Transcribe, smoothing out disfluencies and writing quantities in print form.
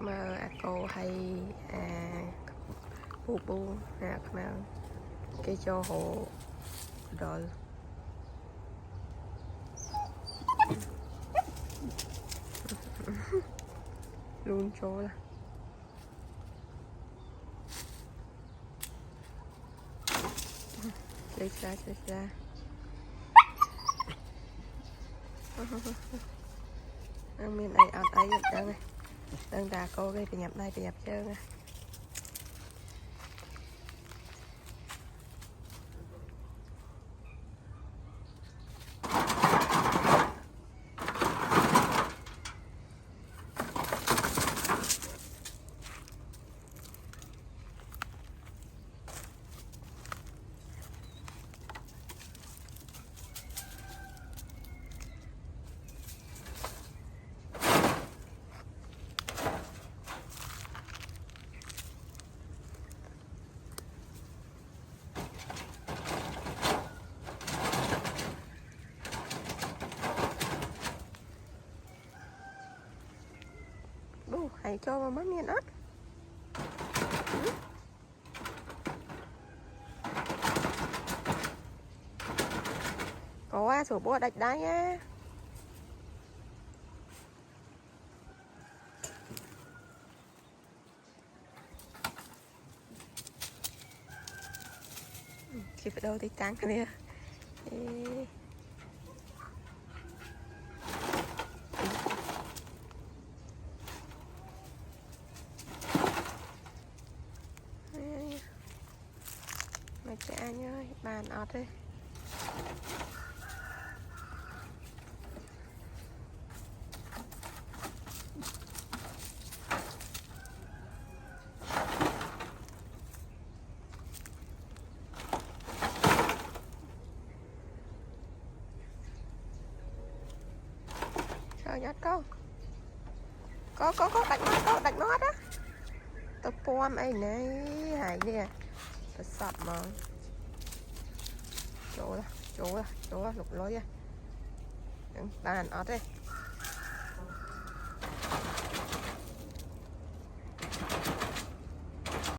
mà cô hay bu bu mà cái cho hồ rồi luôn cho là chơi ra miền này ở đây đang này đang đà cô cái nhập đây bị nhập chơi nè hãy cho vào mắt miền ớt có qua sổ bùa đạch đáy á chỉ phải đâu thì trắng nè mày chạy anh ơi bàn ọt đi trời nhát có đánh nó đó tập pom ấy này hãy nè tập sập mà chỗ lục lối à bàn ọt đi